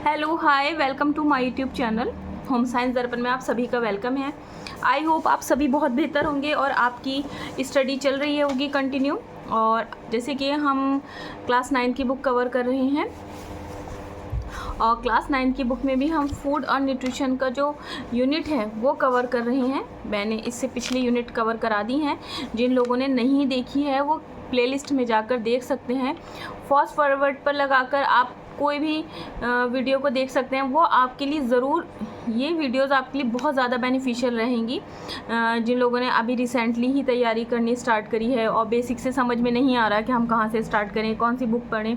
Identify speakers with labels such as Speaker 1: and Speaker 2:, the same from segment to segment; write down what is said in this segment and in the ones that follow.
Speaker 1: Hello hi welcome to my YouTube channel home science Darpan में आप सभी का वेलकम है। आई होप आप सभी बहुत बेहतर होंगे और आपकी स्टडी चल रही होगी कंटिन्यू। और जैसे कि हम क्लास 9 की बुक कवर कर रहे हैं और क्लास 9 की बुक में भी हम फूड और न्यूट्रिशन का जो यूनिट है वो कवर कर रहे हैं। मैंने इससे पिछली यूनिट कवर करा दी हैं। जिन लोगों ने नहीं देखी है वो प्लेलिस्ट में जाकर देख सकते हैं। फास्ट फॉरवर्ड पर लगाकर आप कोई भी वीडियो को देख सकते हैं। वो आपके लिए ज़रूर, ये वीडियोस आपके लिए बहुत ज़्यादा बेनिफिशियल रहेंगी। जिन लोगों ने अभी रिसेंटली ही तैयारी करनी स्टार्ट करी है और बेसिक से समझ में नहीं आ रहा कि हम कहाँ से स्टार्ट करें, कौन सी बुक पढ़ें,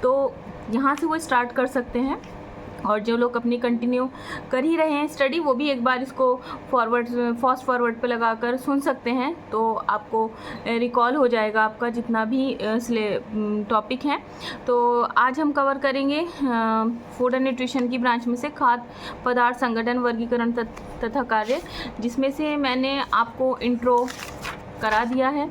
Speaker 1: तो यहाँ से वो स्टार्ट कर सकते हैं। और जो लोग अपनी कंटिन्यू कर ही रहे हैं स्टडी, वो भी एक बार इसको फास्ट फॉरवर्ड पे लगाकर सुन सकते हैं, तो आपको रिकॉल हो जाएगा आपका जितना भी टॉपिक है। तो आज हम कवर करेंगे फूड एंड न्यूट्रिशन की ब्रांच में से खाद्य पदार्थ संगठन, वर्गीकरण तथा कार्य, जिसमें से मैंने आपको इंट्रो करा दिया है।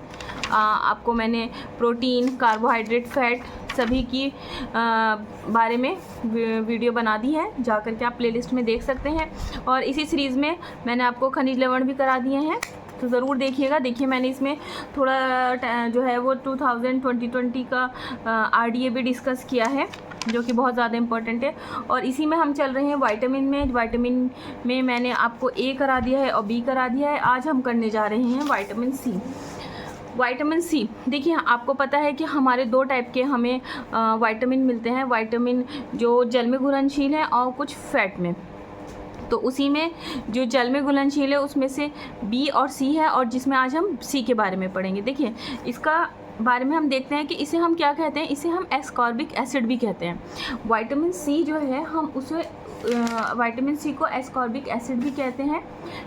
Speaker 1: आपको मैंने प्रोटीन, कार्बोहाइड्रेट, फैट सभी की बारे में वीडियो बना दी है, जाकर के आप प्लेलिस्ट में देख सकते हैं। और इसी सीरीज़ में मैंने आपको खनिज लवण भी करा दिए हैं, तो ज़रूर देखिएगा। देखिए मैंने इसमें थोड़ा जो है वो 2020 का RDA भी डिस्कस किया है, जो कि बहुत ज़्यादा इम्पोर्टेंट है। और इसी में हम चल रहे हैं विटामिन में मैंने आपको A करा दिया है और B करा दिया है। आज हम करने जा रहे हैं विटामिन सी। देखिए आपको पता है कि हमारे दो टाइप के हमें विटामिन मिलते हैं। विटामिन जो जल में घुलनशील है और कुछ फैट में। तो उसी में जो जल में घुलनशील है उसमें से B और C है, और जिसमें आज हम C के बारे में पढ़ेंगे। देखिए इसका बारे में हम देखते हैं कि इसे हम क्या कहते हैं। इसे हम एस्कॉर्बिक एसिड भी कहते हैं। विटामिन C जो है हम उसे विटामिन C को एस्कॉर्बिक एसिड भी कहते हैं।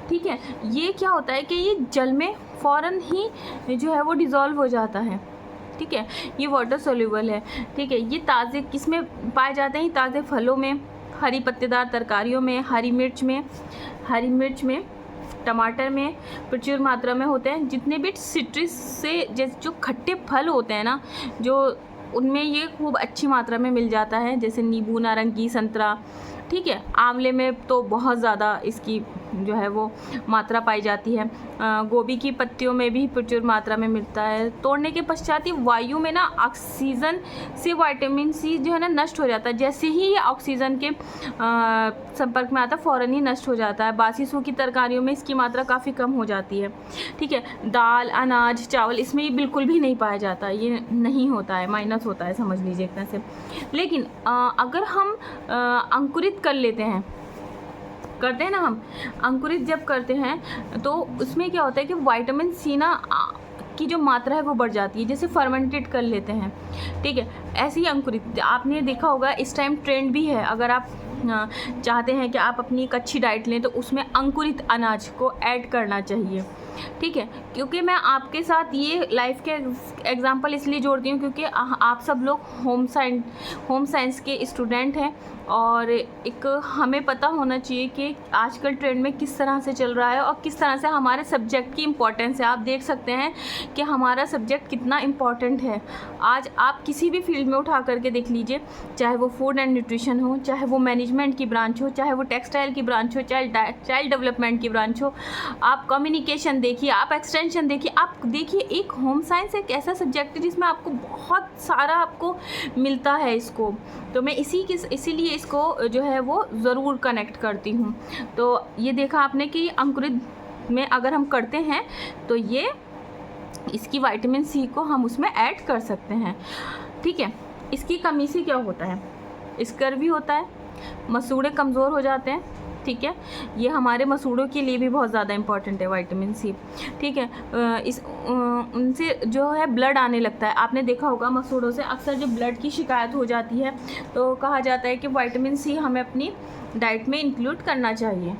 Speaker 1: ठीक है, ये क्या होता है कि ये जल में फ़ौरन ही जो है वो डिज़ोल्व हो जाता है। ठीक है, ये वाटर सोल्यूबल है। ठीक है, ये ताज़े किस में पाए जाते हैं? ताज़े फलों में, हरी पत्तेदार तरकारियों में, हरी मिर्च में, टमाटर में प्रचुर मात्रा में होते हैं। जितने भी सिट्रस से जो खट्टे फल होते हैं ना, जो उनमें ये खूब अच्छी मात्रा में मिल जाता है, जैसे नींबू, नारंगी, संतरा। ठीक है, आंवले में तो बहुत ज़्यादा इसकी जो है वो मात्रा पाई जाती है। गोभी की पत्तियों में भी प्रचुर मात्रा में मिलता है। तोड़ने के पश्चात ही वायु में ना ऑक्सीजन से विटामिन C जो है ना नष्ट हो जाता है। जैसे ही ये ऑक्सीजन के संपर्क में आता है फ़ौरन ही नष्ट हो जाता है। बासी सूखी तरकारियों में इसकी मात्रा काफ़ी कम हो जाती है। ठीक है, दाल, अनाज, चावल, इसमें ये बिल्कुल भी नहीं पाया जाता, ये नहीं होता है, माइनस होता है, समझ लीजिए एक तरह से। लेकिन अगर हम अंकुरित कर लेते हैं, करते हैं ना, हम अंकुरित जब करते हैं तो उसमें क्या होता है कि विटामिन C ना की जो मात्रा है वो बढ़ जाती है। जैसे फर्मेंटेड कर लेते हैं, ठीक है, ऐसे ही अंकुरित। आपने देखा होगा इस टाइम ट्रेंड भी है, अगर आप चाहते हैं कि आप अपनी एक अच्छी डाइट लें तो उसमें अंकुरित अनाज को ऐड करना चाहिए। ठीक है, क्योंकि मैं आपके साथ ये लाइफ के एग्जांपल इसलिए जोड़ती हूँ क्योंकि आप सब लोग होम साइंस के स्टूडेंट हैं, और एक हमें पता होना चाहिए कि आजकल ट्रेंड में किस तरह से चल रहा है और किस तरह से हमारे सब्जेक्ट की इम्पोर्टेंस है। आप देख सकते हैं कि हमारा सब्जेक्ट कितना इम्पॉर्टेंट है। आज आप किसी भी फील्ड में उठा करके देख लीजिए, चाहे वो फूड एंड न्यूट्रिशन हो, चाहे वो मैनेजमेंट की ब्रांच हो, चाहे वो टेक्सटाइल की ब्रांच हो, चाइल्ड डेवलपमेंट की ब्रांच हो, आप कम्युनिकेशन देखिए, आप एक्सटेंशन देखिए, आप देखिए एक होम साइंस एक ऐसा सब्जेक्ट है जिसमें आपको बहुत सारा आपको मिलता है इसको। तो मैं इसीलिए इसको जो है वो ज़रूर कनेक्ट करती हूँ। तो ये देखा आपने कि अंकुरित में अगर हम करते हैं तो ये इसकी विटामिन C को हम उसमें ऐड कर सकते हैं। ठीक है, इसकी कमी से क्या होता है? स्कर भी होता है, मसूड़े कमज़ोर हो जाते हैं। ठीक है, ये हमारे मसूड़ों के लिए भी बहुत ज़्यादा इम्पॉर्टेंट है विटामिन C। ठीक है, उनसे जो है ब्लड आने लगता है। आपने देखा होगा मसूड़ों से अक्सर जो ब्लड की शिकायत हो जाती है तो कहा जाता है कि विटामिन C हमें अपनी डाइट में इंक्लूड करना चाहिए।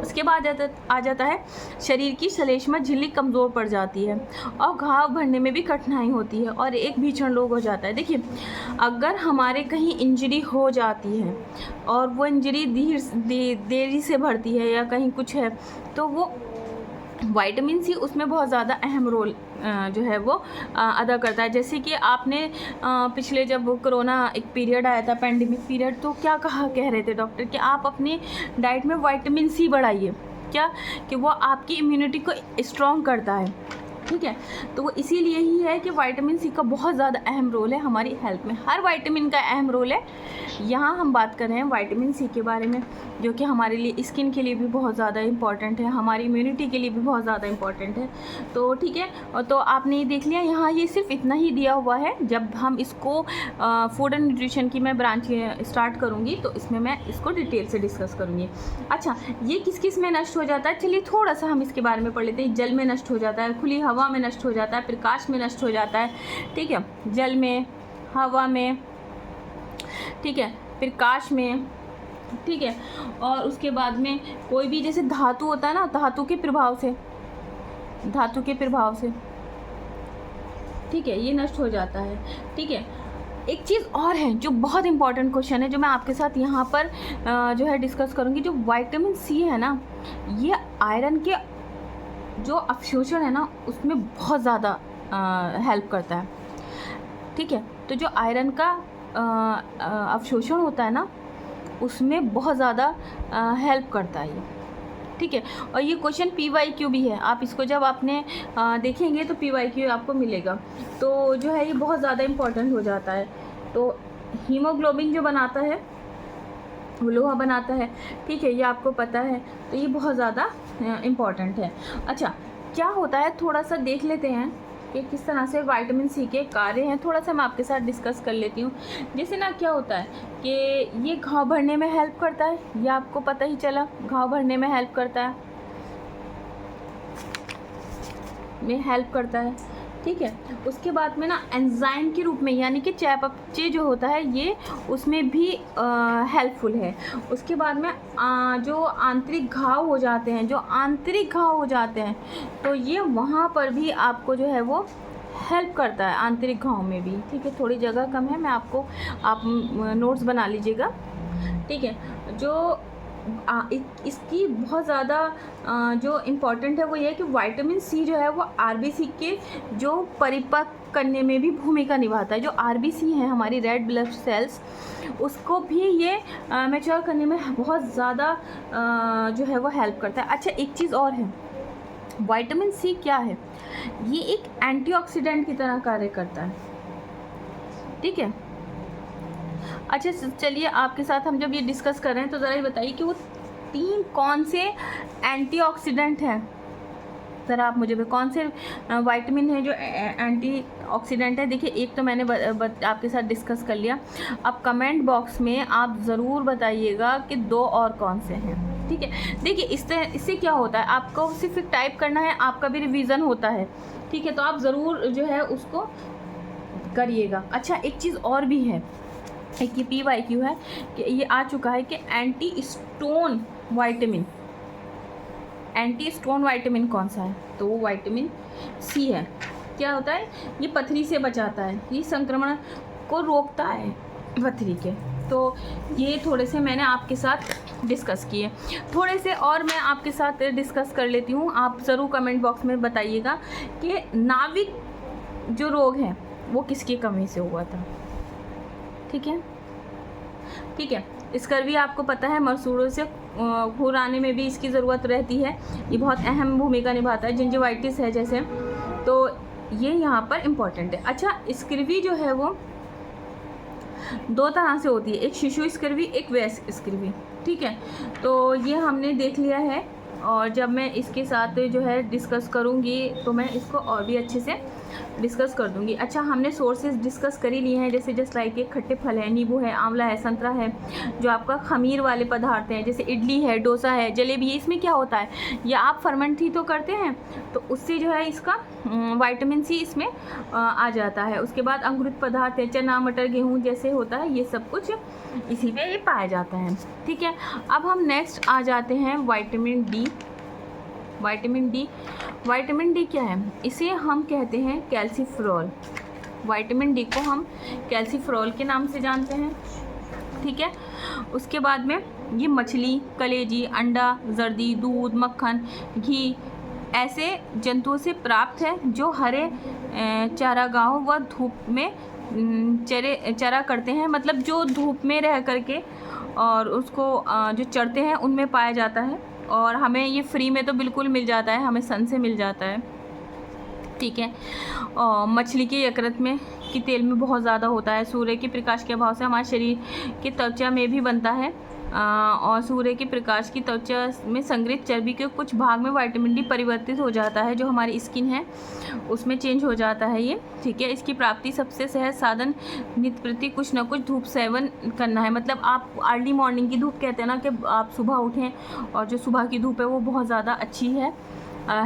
Speaker 1: उसके बाद आ जाता है शरीर की श्लेष्मा झिल्ली कमज़ोर पड़ जाती है और घाव भरने में भी कठिनाई होती है और एक भीषण रोग हो जाता है। देखिए अगर हमारे कहीं इंजरी हो जाती है और वो इंजरी देरी से भरती है या कहीं कुछ है, तो वो विटामिन सी उसमें बहुत ज़्यादा अहम रोल जो है वो अदा करता है। जैसे कि आपने पिछले जब कोरोना एक पीरियड आया था, पैंडेमिक पीरियड, तो क्या कह रहे थे डॉक्टर कि आप अपनी डाइट में विटामिन सी बढ़ाइए, क्या कि वो आपकी इम्यूनिटी को स्ट्रॉन्ग करता है, ठीक है। तो वो इसीलिए ही है कि विटामिन सी का बहुत ज़्यादा अहम रोल है हमारी हेल्थ में। हर विटामिन का अहम रोल है। यहाँ हम बात कर रहे हैं विटामिन सी के बारे में, जो कि हमारे लिए स्किन के लिए भी बहुत ज़्यादा इम्पॉर्टेंट है, हमारी इम्यूनिटी के लिए भी बहुत ज़्यादा इम्पॉर्टेंट है। तो ठीक है, तो आपने ये देख लिया, यहाँ ये सिर्फ इतना ही दिया हुआ है। जब हम इसको फूड एंड न्यूट्रिशन की मैं ब्रांच स्टार्ट करूँगी तो इसमें मैं इसको डिटेल से डिस्कस करूँगी। अच्छा, ये किस किस में नष्ट हो जाता है, चलिए थोड़ा सा हम इसके बारे में पढ़ लेते हैं। जल में नष्ट हो जाता है, खुली हवा में नष्ट हो जाता है, प्रकाश में नष्ट हो जाता है, ठीक है, जल में, हवा में, ठीक है, प्रकाश में, ठीक है। और उसके बाद में कोई भी जैसे धातु होता है ना, धातु के प्रभाव से, ठीक है, ये नष्ट हो जाता है, ठीक है। एक चीज़ और है जो बहुत इंपॉर्टेंट क्वेश्चन है, जो मैं आपके साथ यहाँ पर जो है डिस्कस करूँगी। जो विटामिन सी है ना, ये आयरन के जो अवशोषण है ना उसमें बहुत ज़्यादा हेल्प करता है, ठीक है। तो जो आयरन का अवशोषण होता है ना उसमें बहुत ज़्यादा हेल्प करता है ये, ठीक है। और ये क्वेश्चन PYQ भी है, आप इसको जब आपने देखेंगे तो PYQ आपको मिलेगा। तो जो है ये बहुत ज़्यादा इम्पोर्टेंट हो जाता है। तो हीमोग्लोबिन जो बनाता है वो लोहा बनाता है, ठीक है, ये आपको पता है। तो ये बहुत ज़्यादा इम्पॉर्टेंट है। अच्छा, क्या होता है थोड़ा सा देख लेते हैं कि किस तरह से विटामिन सी के कार्य हैं, थोड़ा सा मैं आपके साथ डिस्कस कर लेती हूँ। जैसे ना क्या होता है कि ये घाव भरने में हेल्प करता है, ये आपको पता ही चला, घाव भरने में हेल्प करता है, ठीक है। उसके बाद में ना एंजाइम के रूप में, यानी कि चयापचय जो होता है ये उसमें भी हेल्पफुल है। उसके बाद में जो आंतरिक घाव हो जाते हैं, तो ये वहाँ पर भी आपको जो है वो हेल्प करता है, आंतरिक घाव में भी, ठीक है। थोड़ी जगह कम है, आप नोट्स बना लीजिएगा, ठीक है। जो इसकी बहुत ज़्यादा जो इम्पॉर्टेंट है वो ये है कि विटामिन सी जो है वो RBC के जो परिपक्व करने में भी भूमिका निभाता है। जो RBC हैं हमारी रेड ब्लड सेल्स, उसको भी ये मैच्योर करने में बहुत ज़्यादा जो है वो हेल्प करता है। अच्छा, एक चीज़ और है, विटामिन सी क्या है, ये एक एंटीऑक्सीडेंट की तरह कार्य करता है, ठीक है। अच्छा, चलिए आपके साथ हम जब ये डिस्कस कर रहे हैं तो ज़रा ये बताइए कि वो 3 कौन से एंटीऑक्सीडेंट हैं। ज़रा आप मुझे कौन से विटामिन है जो एंटीऑक्सीडेंट है। देखिए, एक तो मैंने आपके साथ डिस्कस कर लिया। अब कमेंट बॉक्स में आप ज़रूर बताइएगा कि 2 और कौन से हैं, ठीक है। देखिए, इससे क्या होता है, आपको सिर्फ टाइप करना है, आपका भी रिवीजन होता है, ठीक है। तो आप ज़रूर जो है उसको करिएगा। अच्छा, एक चीज़ और भी है, एक ये PYQ है कि ये आ चुका है कि एंटी स्टोन विटामिन कौन सा है, तो वो विटामिन सी है। क्या होता है, ये पथरी से बचाता है, ये संक्रमण को रोकता है पथरी के। तो ये थोड़े से मैंने आपके साथ डिस्कस किए, थोड़े से और मैं आपके साथ डिस्कस कर लेती हूँ। आप ज़रूर कमेंट बॉक्स में बताइएगा कि नाविक जो रोग है वो किसकी कमी से हुआ था, ठीक है। स्कर्वी आपको पता है, मसूड़ों से खून आने में भी इसकी ज़रूरत रहती है, ये बहुत अहम भूमिका निभाता है। जिंजिवाइटिस है जैसे, तो ये यहाँ पर इम्पॉर्टेंट है। अच्छा, स्कर्वी जो है वो 2 तरह से होती है, एक शिशु स्कर्वी, एक वयस्क स्कर्वी, ठीक है। तो ये हमने देख लिया है, और जब मैं इसके साथ जो है डिस्कस करूँगी तो मैं इसको और भी अच्छे से डिस्कस कर दूँगी। अच्छा, हमने सोर्सेज डिस्कस कर ही लिए हैं, जैसे लाइक एक खट्टे फल है, नींबू है, आंवला है, संतरा है, जो आपका खमीर वाले पदार्थ हैं, जैसे इडली है, डोसा है, जलेबी है। इसमें क्या होता है, या आप फर्मेंट ही तो करते हैं, तो उससे जो है इसका विटामिन सी इसमें आ जाता है। उसके बाद अंकुरित पदार्थ है, चना, मटर, गेहूँ जैसे होता है, ये सब कुछ इसी में ये पाया जाता है, ठीक है। अब हम नेक्स्ट आ जाते हैं विटामिन डी। विटामिन डी क्या है, इसे हम कहते हैं कैल्सीफेरॉल। विटामिन डी को हम कैल्सीफेरॉल के नाम से जानते हैं, ठीक है। उसके बाद में ये मछली, कलेजी, अंडा, जर्दी, दूध, मक्खन, घी, ऐसे जंतुओं से प्राप्त है जो हरे चारागाहों व धूप में चरा करते हैं, मतलब जो धूप में रह करके और उसको जो चरते हैं उनमें पाया जाता है। और हमें ये फ्री में तो बिल्कुल मिल जाता है, हमें सन से मिल जाता है, ठीक है। मछली के यकृत में की तेल में बहुत ज़्यादा होता है। सूर्य के प्रकाश के अभाव से हमारे शरीर की त्वचा में भी बनता है, और सूर्य के प्रकाश की त्वचा में संग्रहित चर्बी के कुछ भाग में विटामिन डी परिवर्तित हो जाता है, जो हमारी स्किन है उसमें चेंज हो जाता है ये, ठीक है। इसकी प्राप्ति सबसे सहज साधन नित्य प्रति कुछ ना कुछ धूप सेवन करना है। मतलब आप अर्ली मॉर्निंग की धूप कहते हैं ना, कि आप सुबह उठें, और जो सुबह की धूप है वो बहुत ज़्यादा अच्छी है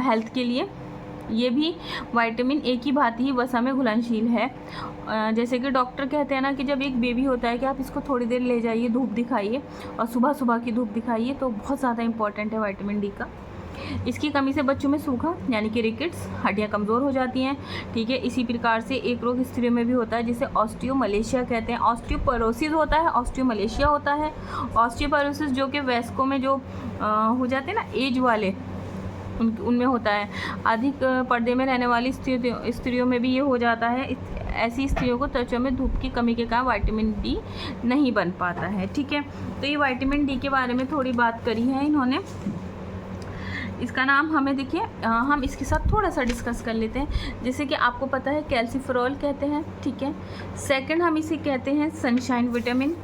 Speaker 1: हेल्थ के लिए। ये भी विटामिन ए की भांति ही वसा में घुलनशील है। जैसे कि डॉक्टर कहते हैं ना कि जब एक बेबी होता है कि आप इसको थोड़ी देर ले जाइए, धूप दिखाइए, और सुबह सुबह की धूप दिखाइए, तो बहुत ज़्यादा इंपॉर्टेंट है विटामिन डी का। इसकी कमी से बच्चों में सूखा यानी कि रिकेट्स, हड्डियाँ कमज़ोर हो जाती हैं, ठीक है। इसी प्रकार से एक रोग स्त्रियों में भी होता है जिसे ऑस्टियोमलेशिया कहते हैं। ऑस्टियोपोरोसिस होता है, ऑस्टियोमलेशिया होता है। ऑस्टियोपोरोसिस जो कि वयस्कों में जो हो जाते हैं ना, एज वाले, उनमें होता है। अधिक पर्दे में रहने वाली स्त्रियों में भी ये हो जाता है। ऐसी स्त्रियों को त्वचा में धूप की कमी के कारण विटामिन डी नहीं बन पाता है, ठीक है। तो ये विटामिन डी के बारे में थोड़ी बात करी है इन्होंने। इसका नाम हमें देखिए, हम इसके साथ थोड़ा सा डिस्कस कर लेते हैं। जैसे कि आपको पता है कैल्सिफेरॉल कहते हैं, ठीक है। सेकंड हम इसे कहते हैं सनशाइन विटामिन,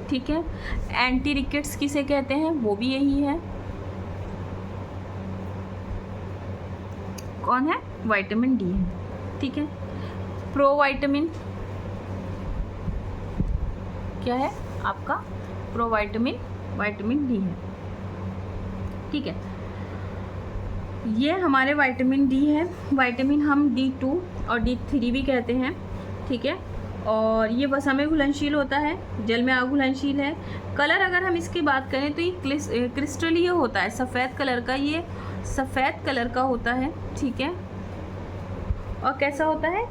Speaker 1: ठीक है। एंटी रिकेट्स किसे कहते हैं, वो भी यही है, कौन है, विटामिन डी है, ठीक है। प्रोविटामिन क्या है आपका, प्रोविटामिन विटामिन डी है, ठीक है। ये हमारे विटामिन डी है। विटामिन हम D2 और D3 भी कहते हैं, ठीक है। और ये वसा में घुलनशील होता है, जल में अघुलनशील है। कलर अगर हम इसकी बात करें तो ये क्रिस्टलीय होता है, सफ़ेद कलर का, ये सफ़ेद कलर का होता है, ठीक है। और कैसा होता है,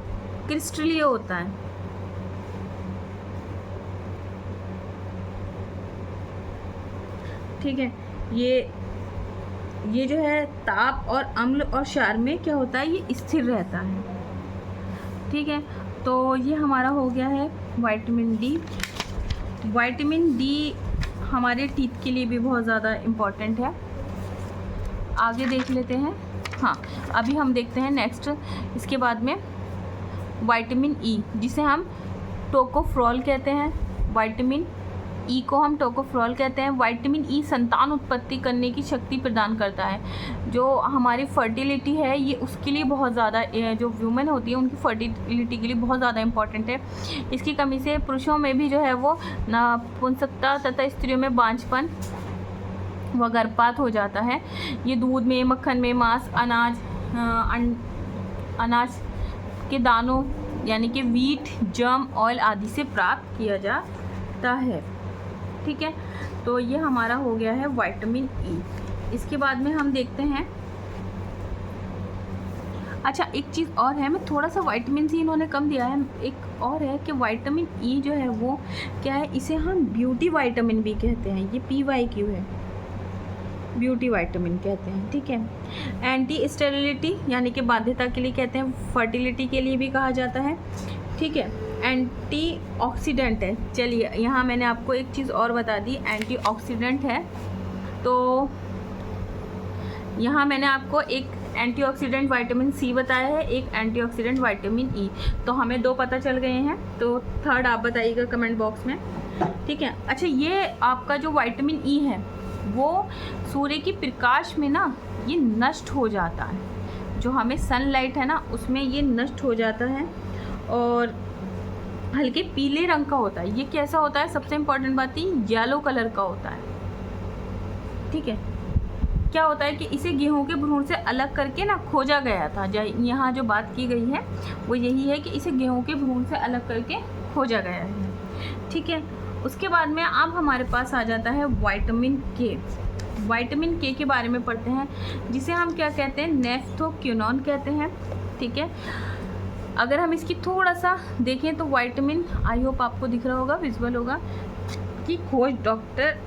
Speaker 1: क्रिस्टलीय होता है, ठीक है। ये जो है ताप और अम्ल और क्षार में क्या होता है, ये स्थिर रहता है, ठीक है। तो ये हमारा हो गया है विटामिन डी। विटामिन डी हमारे टीथ के लिए भी बहुत ज़्यादा इम्पॉर्टेंट है। आगे देख लेते हैं। हाँ, अभी हम देखते हैं नेक्स्ट, इसके बाद में विटामिन ई, जिसे हम टोकोफेरॉल कहते हैं। विटामिन ई को हम टोकोफेरॉल कहते हैं। विटामिन ई संतान उत्पत्ति करने की शक्ति प्रदान करता है। जो हमारी फर्टिलिटी है, ये उसके लिए बहुत ज़्यादा, जो वुमेन होती है उनकी फर्टिलिटी के लिए बहुत ज़्यादा इंपॉर्टेंट है। इसकी कमी से पुरुषों में भी जो है वो नपुंसकता तथा स्त्रियों में बांझपन व गर्भपात हो जाता है। ये दूध में, मक्खन में, मांस, अनाज के दानों यानी कि वीट, जर्म ऑयल आदि से प्राप्त किया जाता है, ठीक है। तो ये हमारा हो गया है विटामिन ई। इसके बाद में हम देखते हैं, अच्छा एक चीज़ और है, मैं थोड़ा सा विटामिन सी इन्होंने कम दिया है। एक और है कि विटामिन ई जो है वो क्या है, इसे हम ब्यूटी विटामिन भी कहते हैं। ये PYQ है, ब्यूटी विटामिन कहते हैं, ठीक है। एंटी स्टेरिलिटी यानी कि बाध्यता के लिए कहते हैं, फर्टिलिटी के लिए भी कहा जाता है, ठीक है। एंटीऑक्सीडेंट है। चलिए यहाँ मैंने आपको एक चीज़ और बता दी, एंटीऑक्सीडेंट है। तो यहाँ मैंने आपको एक एंटीऑक्सीडेंट विटामिन सी बताया है, एक एंटीऑक्सीडेंट विटामिन ई। तो हमें दो पता चल गए हैं, तो थर्ड आप बताइएगा कमेंट बॉक्स में, ठीक है। अच्छा, ये आपका जो विटामिन ई है वो सूर्य की प्रकाश में ना ये नष्ट हो जाता है। जो हमें सनलाइट है ना उसमें ये नष्ट हो जाता है और हल्के पीले रंग का होता है। ये कैसा होता है, सबसे इम्पोर्टेंट बात है येलो कलर का होता है, ठीक है। क्या होता है कि इसे गेहूं के भ्रूण से अलग करके ना खोजा गया था। यहाँ जो बात की गई है वो यही है कि इसे गेहूं के भ्रूण से अलग करके खोजा गया है, ठीक है। उसके बाद में अब हमारे पास आ जाता है विटामिन के। विटामिन के के बारे में पढ़ते हैं, जिसे हम क्या कहते हैं, नेफ्थोक्विनोन कहते हैं, ठीक है। अगर हम इसकी थोड़ा सा देखें तो विटामिन, आई होप आपको दिख रहा होगा, विजुअल होगा, की खोज डॉक्टर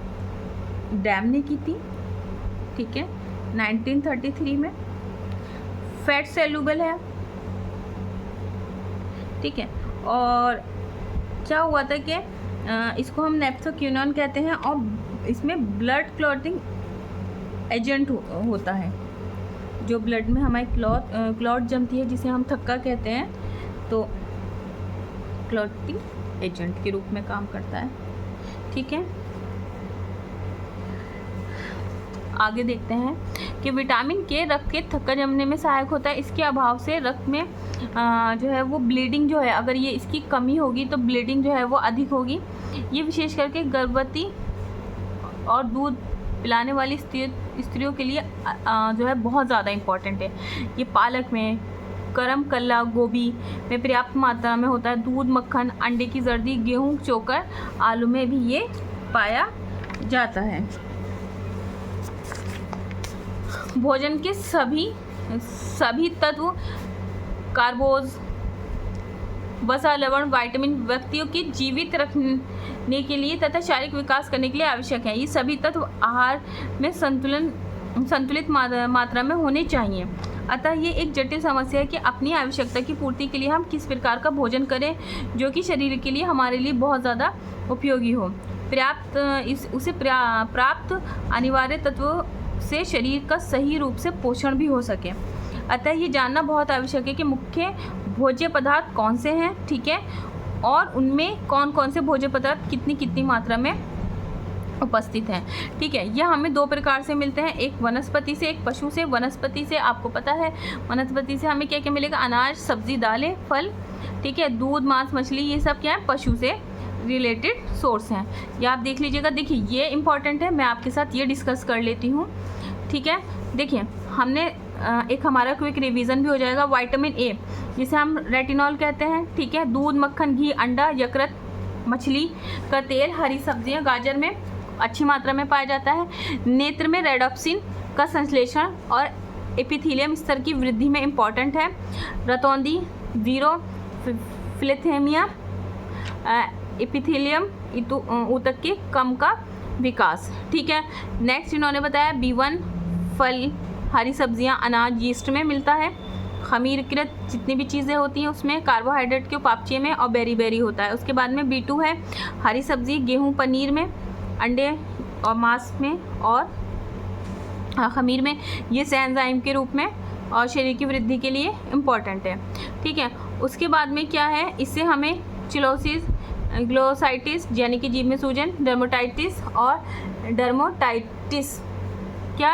Speaker 1: डैम ने की थी, ठीक है, 1933 में। फैट सेलुबल है, ठीक है। और क्या हुआ था कि इसको हम नेप्थोक्विनोन कहते हैं और इसमें ब्लड क्लॉटिंग एजेंट होता है। जो ब्लड में हमारी क्लॉट जमती है जिसे हम थक्का कहते हैं, तो क्लॉटिंग एजेंट के रूप में काम करता है, ठीक है। आगे देखते हैं कि विटामिन के रक्त के थक्का जमने में सहायक होता है। इसके अभाव से रक्त में जो है वो ब्लीडिंग जो है, अगर ये इसकी कमी होगी तो ब्लीडिंग जो है वो अधिक होगी। ये विशेष करके गर्भवती और दूध पिलाने वाली स्त्रियों के लिए जो है बहुत ज़्यादा इम्पॉर्टेंट है। ये पालक में, करम कल्ला गोभी में पर्याप्त मात्रा में होता है। दूध, मक्खन, अंडे की जर्दी, गेहूँ, चोकर, आलू में भी ये पाया जाता है। भोजन के सभी तत्व, कार्बोज, वसा, लवण, विटामिन व्यक्तियों की जीवित रखने के लिए तथा शारीरिक विकास करने के लिए आवश्यक है। ये सभी तत्व आहार में संतुलित मात्रा में होने चाहिए। अतः ये एक जटिल समस्या है कि अपनी आवश्यकता की पूर्ति के लिए हम किस प्रकार का भोजन करें जो कि शरीर के लिए हमारे लिए बहुत ज़्यादा उपयोगी हो। प्राप्त अनिवार्य तत्वों से शरीर का सही रूप से पोषण भी हो सके। अतः ये जानना बहुत आवश्यक है कि मुख्य भोज्य पदार्थ कौन से हैं, ठीक है, और उनमें कौन कौन से भोज्य पदार्थ कितनी मात्रा में उपस्थित हैं, ठीक है। यह हमें दो प्रकार से मिलते हैं, एक वनस्पति से, एक पशु से। वनस्पति से आपको पता है, वनस्पति से हमें क्या क्या मिलेगा, अनाज, सब्जी, दालें, फल, ठीक है। दूध, मांस, मछली, ये सब क्या है, पशु से रिलेटेड सोर्स हैं। ये आप देख लीजिएगा। देखिए ये इंपॉर्टेंट है, मैं आपके साथ ये डिस्कस कर लेती हूँ, ठीक है। देखिए हमने एक हमारा क्विक रिवीजन भी हो जाएगा। विटामिन ए जिसे हम रेटिनॉल कहते हैं, ठीक है। दूध, मक्खन, घी, अंडा, यकृत, मछली का तेल, हरी सब्जियां, गाजर में अच्छी मात्रा में पाया जाता है। नेत्र में रेडोप्सिन का संश्लेषण और एपिथेलियम स्तर की वृद्धि में इम्पॉर्टेंट है। रतौंधी, वीरो फिलेथेमिया, एपिथेलियम ऊतक के कम का विकास, ठीक है। नेक्स्ट इन्होंने बताया B1 फल, हरी सब्जियां, अनाज, यीस्ट में मिलता है। खमीरकृत जितनी भी चीज़ें होती हैं उसमें, कार्बोहाइड्रेट के उपापचय में और बेरी होता है। उसके बाद में B2 है हरी सब्जी, गेहूं, पनीर में, अंडे और मांस में और खमीर में। ये एंजाइम के रूप में और शरीर की वृद्धि के लिए इम्पॉर्टेंट है, ठीक है। उसके बाद में क्या है, इससे हमें चिलोसिस, ग्लोसाइटिस यानी कि जीभ में सूजन, डर्मोटाइटिस क्या,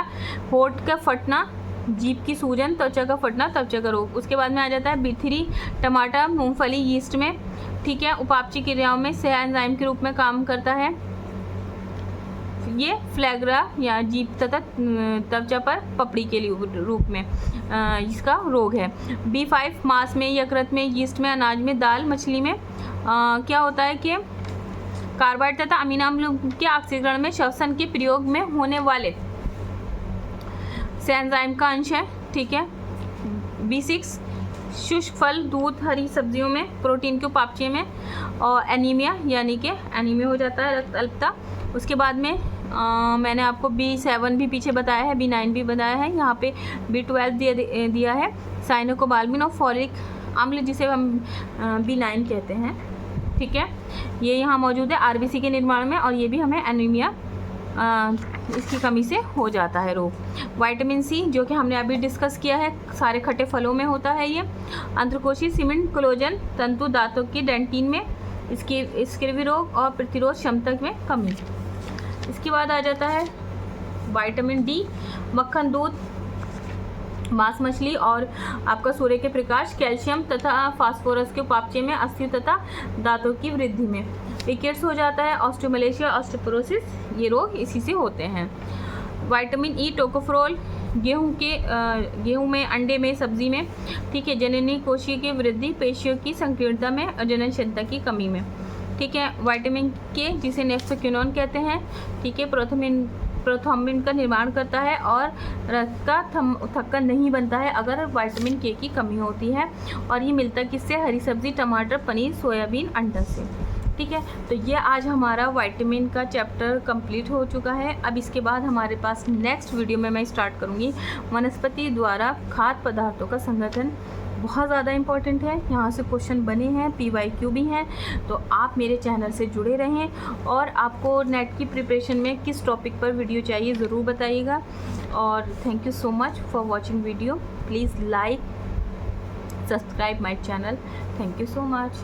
Speaker 1: होंठ का फटना, जीभ की सूजन, त्वचा का फटना, त्वचा का रोग। उसके बाद में आ जाता है B3 टमाटर, मूंगफली, यीस्ट में, ठीक है। उपापचय क्रियाओं में सह एंजाइम के रूप में काम करता है। ये फ्लैग्रा या जीभ तथा त्वचा पर पपड़ी के रूप में इसका रोग है। B5 मांस में, यकृत में, यीस्ट में, अनाज में, दाल, मछली में क्या होता है कि कार्बाइड तथा अमीनो अम्लों के ऑक्सीकरण में श्वसन के प्रयोग में होने वाले एंजाइम का अंश है, ठीक है। B6 शुष्क फल, दूध, हरी सब्जियों में, प्रोटीन के उपापचय में और एनीमिया यानी कि एनीमिया हो जाता है, रक्त अल्पता। उसके बाद में मैंने आपको B7 भी पीछे बताया है, B9 भी बताया है, यहाँ पे B12 दिया है, साइनोकोबाल्मिन और फॉलिक अम्ल जिसे हम B9 कहते हैं, ठीक है। ये यहाँ मौजूद है RBC के निर्माण में और ये भी हमें एनीमिया इसकी कमी से हो जाता है रोग। विटामिन C जो कि हमने अभी डिस्कस किया है, सारे खट्टे फलों में होता है। ये अंतर्कोशीय सीमेंट, कोलेजन तंतु, दांतों की डेंटिन में, इसकी स्क्रिवी रोग और प्रतिरोध क्षमता में कमी। इसके बाद आ जाता है विटामिन D, मक्खन, दूध, मांस, मछली और आपका सूर्य के प्रकाश, कैल्शियम तथा फास्फोरस के उपापचय में, अस्थि तथा दांतों की वृद्धि में। रिकेट्स हो जाता है, ऑस्टियोमलेशिया, ऑस्टियोपोरोसिस, ये रोग इसी से होते हैं। विटामिन E, टोकोफेरोल, गेहूं में, अंडे में, सब्जी में, ठीक है। जननी कोशिका की वृद्धि, पेशियों की संकीर्णता में और जनन क्षमता की कमी में, ठीक है। विटामिन K जिसे नेप्थोक्विनोन कहते हैं, ठीक है, प्रोथ्रोम्बिन का निर्माण करता है और रक्त का थक्का नहीं बनता है अगर विटामिन K की कमी होती है। और ये मिलता किससे, हरी सब्जी, टमाटर, पनीर, सोयाबीन, अंडा से, ठीक है। तो ये आज हमारा विटामिन का चैप्टर कंप्लीट हो चुका है। अब इसके बाद हमारे पास नेक्स्ट वीडियो में मैं स्टार्ट करूँगी वनस्पति द्वारा खाद्य पदार्थों का संगठन। बहुत ज़्यादा इम्पॉर्टेंट है, यहाँ से क्वेश्चन बने हैं, PYQ भी हैं। तो आप मेरे चैनल से जुड़े रहें और आपको नेट की प्रिपरेशन में किस टॉपिक पर वीडियो चाहिए ज़रूर बताइएगा। और thank you so much for watching video. Please like, subscribe my channel. Thank you so much.